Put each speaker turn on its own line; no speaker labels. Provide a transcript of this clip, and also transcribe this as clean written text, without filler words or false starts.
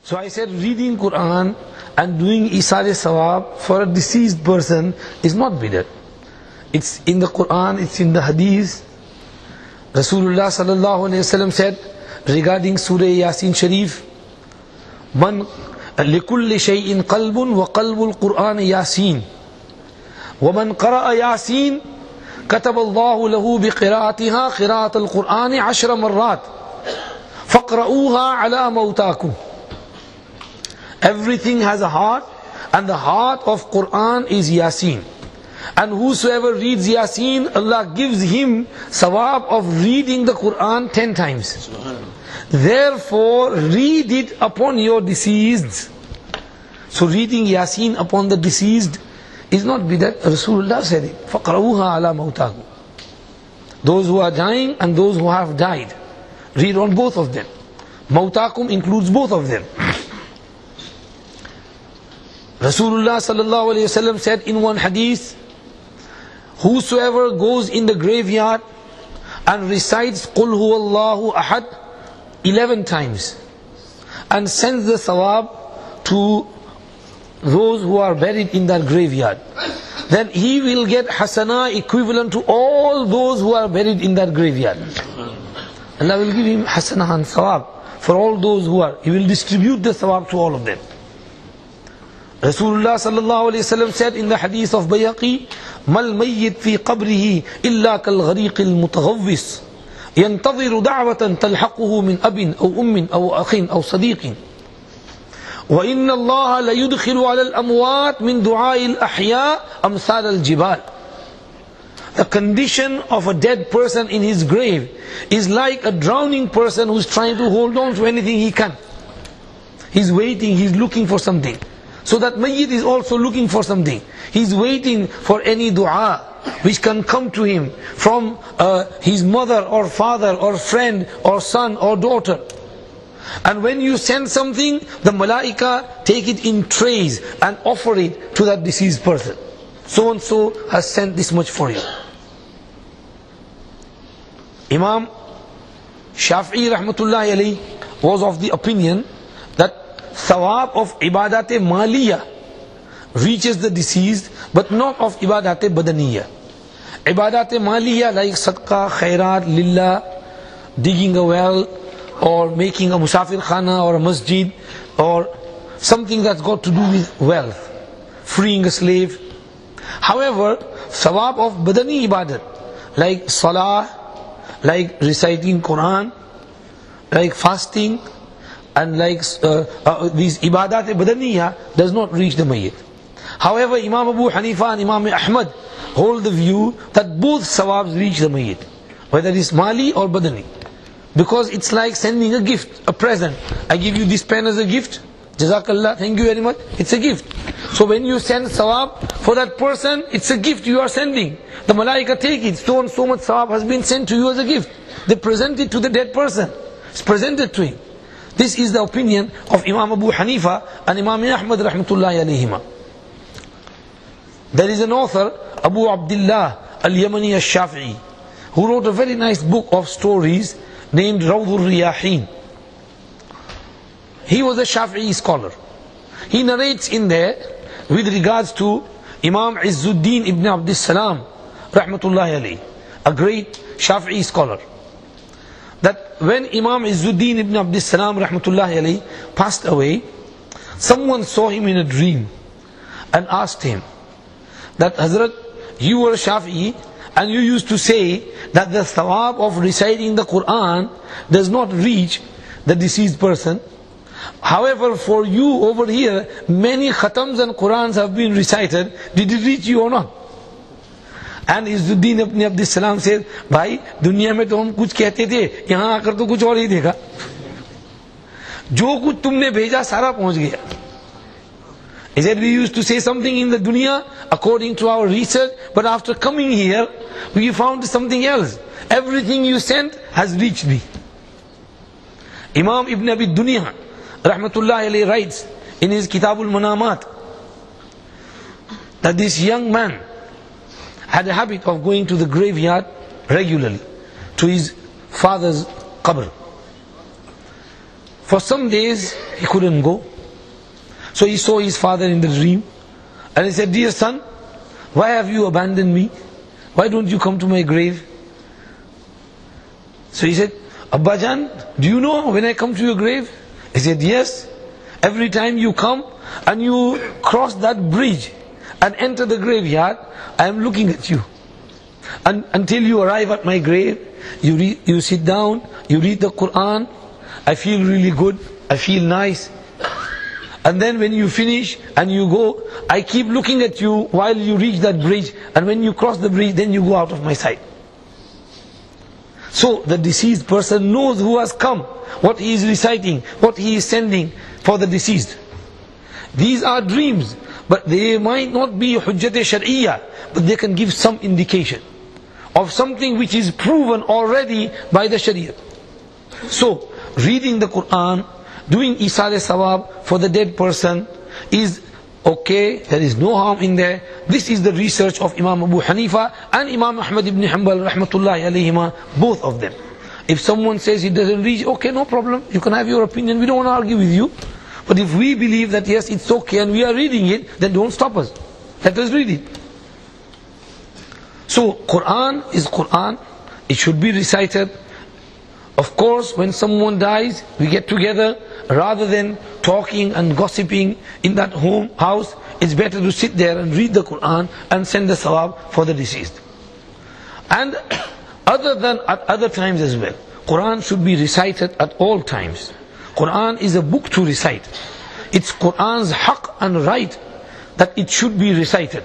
So I said reading Quran and doing Isaal-e-sawaab for a deceased person is not bid'ah. It's in the Quran, it's in the Hadith. Rasulullah sallallahu alayhi wa sallam said regarding Surah Yasin Sharif, Man likulli shay'in qalbun wa qalbul Quran Yasin. ومن قرأ ياسين كتب الله له بقراءتها قراءة القرآن 10 مرات فاقرؤوها على موتاكم. Everything has a heart, and the heart of Quran is Yasin. And whosoever reads Yasin, Allah gives him sawab of reading the Quran 10 times. Therefore, read it upon your deceased. So reading Yasin upon the deceased is not bid'ah. Rasulullah said it. فَقْرَؤُوهَا عَلَى مَوْتَاكُمْ. Those who are dying and those who have died, read on both of them. Mawtakum includes both of them. Rasulullah sallallahu alayhi wa sallam said in one hadith, whosoever goes in the graveyard and recites Qul huwallahu ahad 11 times and sends the sawab to those who are buried in that graveyard, then he will get hasana equivalent to all those who are buried in that graveyard. Allah will give him hasana and sawab for all those who are. He will distribute the sawab to all of them. Rasulullah sallallahu alayhi wa sallam said in the hadith of Bayhaqi, Mal mayyit fi qabrihi illa kal ghariq al mutaghawwis yantadhiru da'watan talhaquhu min abin aw ummin aw akhin aw sadiqin wa inna Allah la yudkhilu ala al amwat min du'a al ahya amsal al jibal. The condition of a dead person in his grave is like a drowning person who is trying to hold on to anything he can. He's waiting, he's looking for something. So that mayyit is also looking for something. He's waiting for any dua which can come to him from his mother or father or friend or son or daughter. And when you send something, the malaika take it in trays and offer it to that deceased person. So and so has sent this much for you. Imam Shafi'i rahmatullahi alayhi was of the opinion that thawab of ibadat-e maliyah reaches the deceased, but not of ibadat-e badaniyah. Ibadat-e maliyah like sadaqah, khairat, lillah, digging a well, or making a musafir khana or a masjid, or something that's got to do with wealth, freeing a slave. However, thawab of badani ibadat, like salah, like reciting Quran, like fasting, and like these ibadat badaniyah does not reach the mayyit. However, Imam Abu Hanifa and Imam Ahmad hold the view that both sawabs reach the mayyit, whether it's mali or badani, because it's like sending a gift, a present. I give you this pen as a gift, Jazakallah, thank you very much, it's a gift. So when you send sawab for that person, it's a gift you are sending. The malaika take it, so and so much sawab has been sent to you as a gift. They present it to the dead person, it's presented to him. This is the opinion of Imam Abu Hanifa and Imam Ahmad rahmatullahi alayhima. There is an author, Abu Abdullah al-Yamani al-Shafi'i, who wrote a very nice book of stories named Rawdur Riyahin. He was a Shafi'i scholar. He narrates in there with regards to Imam Izzuddin ibn Abdus Salam rahmatullahi alayhi, a great Shafi'i scholar, that when Imam Izzuddin ibn Abdus Salam rahmatullahi alayhi passed away, someone saw him in a dream and asked him that, Hazrat, you were a Shafi'i and you used to say that the thawab of reciting the Quran does not reach the deceased person. However, for you over here, many khatams and Qurans have been recited. Did it reach you or not? And Izzuddin ibn Abdus Salam said, Bhai, दुनिया में तो हम कुछ कहते थे, यहाँ आकर तो कुछ और ही देखा. जो कुछ तुमने भेजा सारा पहुँच गया. He said, we used to say something in the dunya according to our research, but after coming here, we found something else. Everything you sent has reached me. Imam Ibn Abi Dunya rahmatullahi alayhi writes in his Kitabul Manamat that this young man had a habit of going to the graveyard regularly, to his father's qabr. For some days he couldn't go. So he saw his father in the dream. And he said, dear son, why have you abandoned me? Why don't you come to my grave? So he said, Abbajan, do you know when I come to your grave? He said, yes. Every time you come and you cross that bridge and enter the graveyard, I am looking at you. And until you arrive at my grave, you sit down, you read the Quran. I feel really good, I feel nice. And then when you finish and you go, I keep looking at you while you reach that bridge. And when you cross the bridge, then you go out of my sight. So the deceased person knows who has come, what he is reciting, what he is sending for the deceased. These are dreams, but they might not be hujjat shar'iyya, but they can give some indication of something which is proven already by the Sharia. So, reading the Quran, doing Isaal-e-sawaab for the dead person is okay, there is no harm in there. This is the research of Imam Abu Hanifa and Imam Ahmad ibn Hanbal rahmatullahi alayhima, both of them. If someone says it doesn't reach, okay, no problem, you can have your opinion, we don't want to argue with you. But if we believe that yes, it's okay and we are reading it, then don't stop us. Let us read it. So, Quran is Quran, it should be recited. Of course, when someone dies, we get together, rather than talking and gossiping in that house, it's better to sit there and read the Quran and send the sawab for the deceased. And other than at other times as well, Quran should be recited at all times. Quran is a book to recite. It's Quran's haqq and right that it should be recited.